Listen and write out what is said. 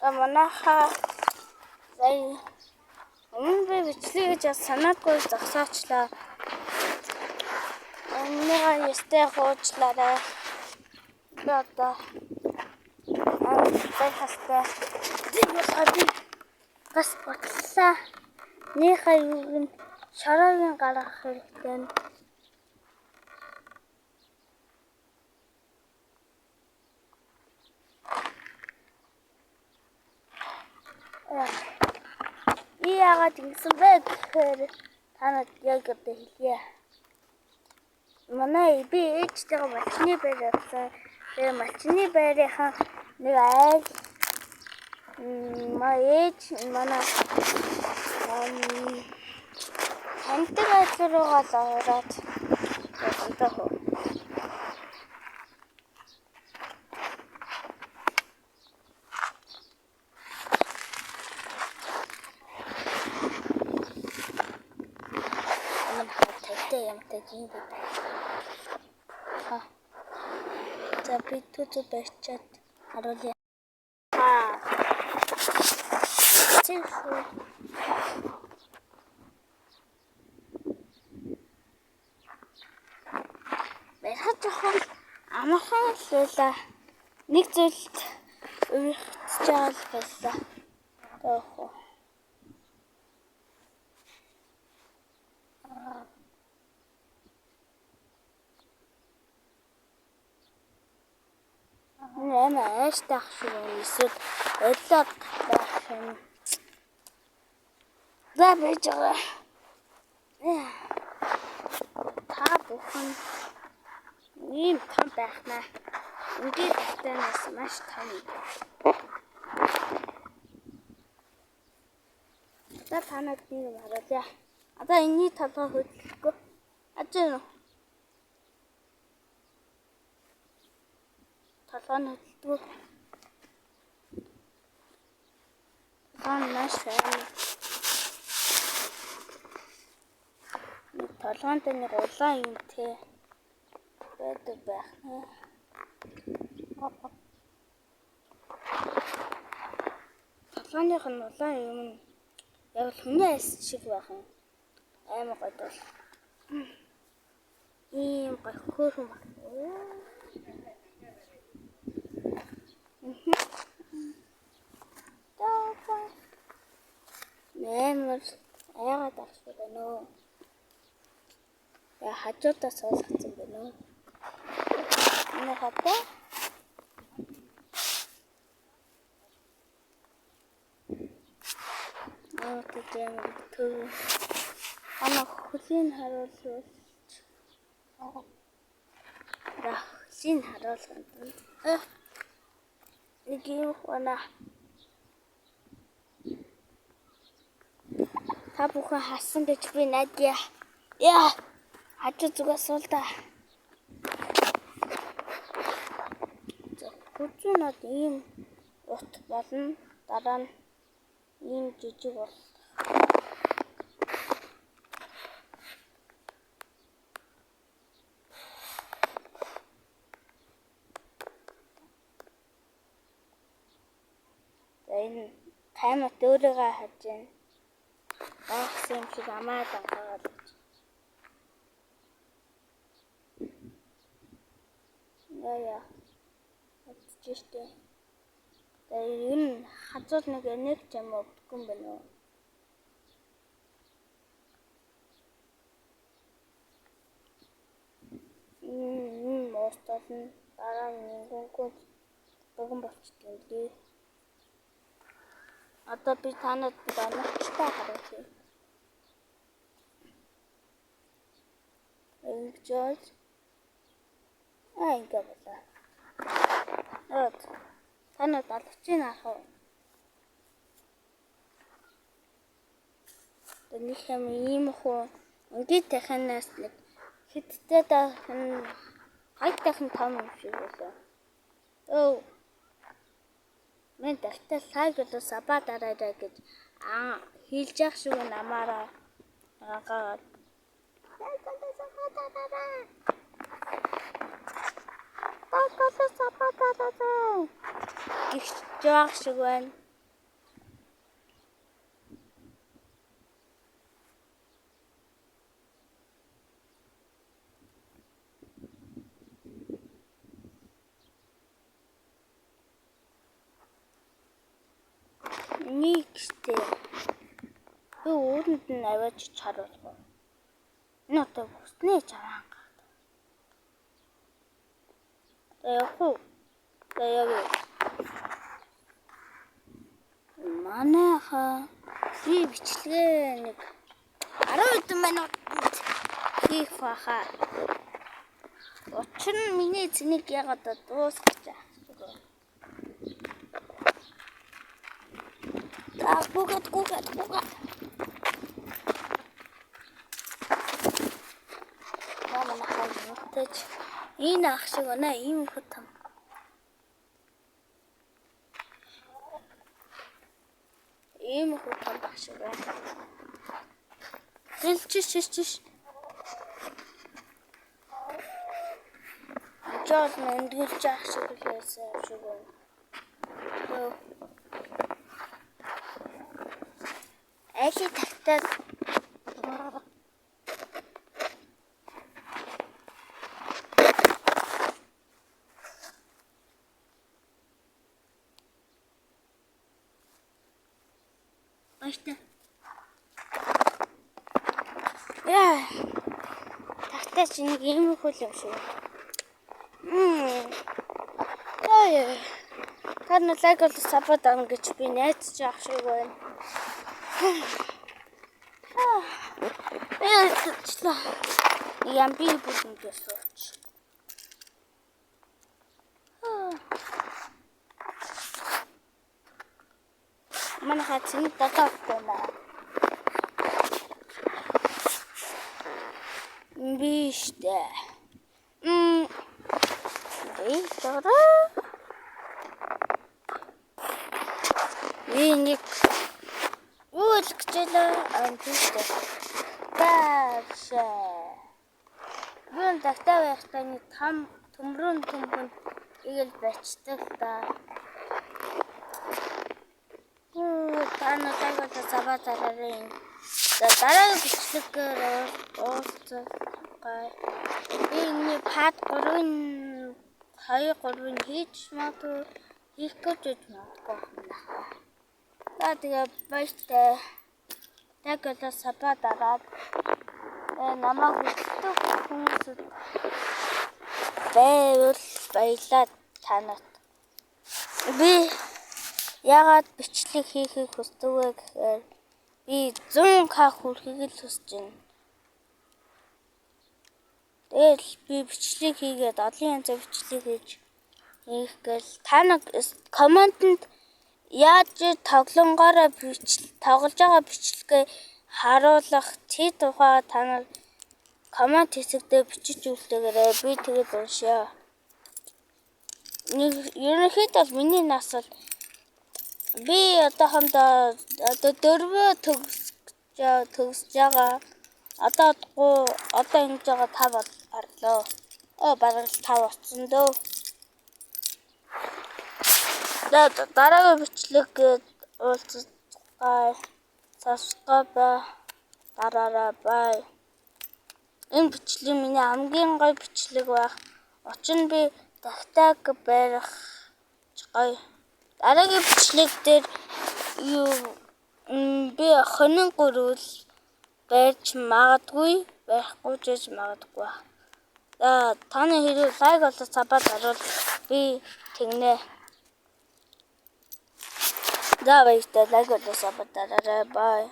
Манайхаа сая өмнө би бичлэг гэж санаагүй зогсоочлаа. Энэгээ ястай хуучлаарай. Одоо хастай. Би бас бодлоо. Нихаа юуг нь шороогийн гаргах хэрэгтэй. Яагаад ингэсэн бэ гэхээр танад яг одоо хэлье. Манай би ээжтэйгээ малчны байр явсан. Тэгээ малчны байрынхаа нэг айл ээж манай таньдаг айл руугаа л ороод явсантай хөө. Юм бэ? За би түр барьчаад харуулъя. Бэрхэж жоохон амархан л байлаа. Нэг зүйлд уурхаж байгаа л байлаа. Тоохоо. Эш таах шиг эсвэл ойлоод байх юм. За бэж байгаа. Та бүхэн ийм том байхнаа. Ингээд танаас маш том. Одоо танад нэг харуулъя. Одоо энэний толгой хөдлөхгүй. Ажин уу? Толгой нь хөдөлдөг. Маш сайн. Толгойд нэг улаан юм те байдаг байх нэ. Толгойных нь улаан юм яг л хүний айс шиг байх юм. Аймаг гойд бол. Ийм гой хөөрхөн баг. Нэмэр аягаад авчих байна уу? Я хажуудаа суулгацсан байна уу? Энэ хатаа тийм төв ана хөлийн харуулж хөлийн харуулганд нэг юм хана та бүхэн хасан гэж би найдаа. Яа хажуу зүгээс суул та. Хүчнүүд ийм ут болно. Дараа нь ийм жижиг бол. Энэ таймат өөрийгөө хаж байна. Ах юм шиг амаа дангаагаад. Яа. Хэвчээштэй. Тэгээ энэ хажууд нэг энерги юм өгдөг юм байна уу? Мостол нь дараа нь гонкод богон болчихсон юм лээ. Одоо би танад оногчтой харуулъя. Ингэж ингээ болоо. Танад алчийн ах уу? Тэний хэм ийм хөө ингээд таханаас нэг хиттэй дахин хайтайхан том юм шиг болоо. Өө мен дахтаа лайк болоо сабаа дараарай гэж хийлж явах шиг намаараа агаад сабаа дараарай. Гихч явах шиг байна. Нэгтэй. Би үүрэнд нь аваач харуулах. Энэ одоо бүснээ чараа. Яхуу. Яагаад? Манайха би бичлэгээ нэг 10 минут хийх баха. Учир нь миний цэнийг ягаад дуусгаж байгаа. Гугат. Мама нахаа нүгтэж. Энэ ах шиг оноо ийм хөтөм. Ийм хөтөм баг шиг байна. Чиш. Жол нэндгэрч ах шиг лээсэн шиг байна. Эли тагтаад Баяртай. Тагтаа чи нэг юм хөл юм шүү. Тань лайк бол саппорт авах гэж би найдаж явах шиг байна. Ям би бүхэн гэсууч. Манайха цэник татахгүй байна. Биштэй. Нэг үлгчээлээ амттай. Юун тагтаа байхдаа нэг төмрөн игэл бачдаг да. Танаа тагтаа сабатараа. Дараагийн бичлэгээр уулзах. Энэ пад 3 хийж магадгүй хийх гэж магадгүй байна. Тэгээ баяртай. Тагтаа сабатараад намайг үздэг хүмүүсд баярлалаа танад. Би ягаад бичлэг хийхийг хүсдэг вэ гэхээр би 100k хүрэхийг л хүсэж байна. Тэгэл би бичлэг хийгээд олон янзын бичлэг хийх гээл та нэг комментэнд яаж тоглонгороо тоглож байгаа бичлэгээ харуулах тий тухай та нар коммент хэсэгтээ бичиж үлдээгээрэй. Би тэгээд уншаа. Ерөнхийдөө миний нас бол би одоохондоо 4 төгсөж байгаа. Одоо ингэж байгаа 5 арлоо. Бараг 5 болсон дөө. Дараагийн бичлэг уулзгаа subscribe дараарай бай. Энэ бичлэг миний хамгийн гоё бичлэг байх. Учир нь би тагтааг барих гоё. Дараагийн бичлэг дээр би хонин гөрүүл барьж магадгүй байхгүй ч магадгүй. Таны хэрэг лайк болоод сабад харуул би тэгнэ. Баяртай лайк болоод сабад дараарай бай.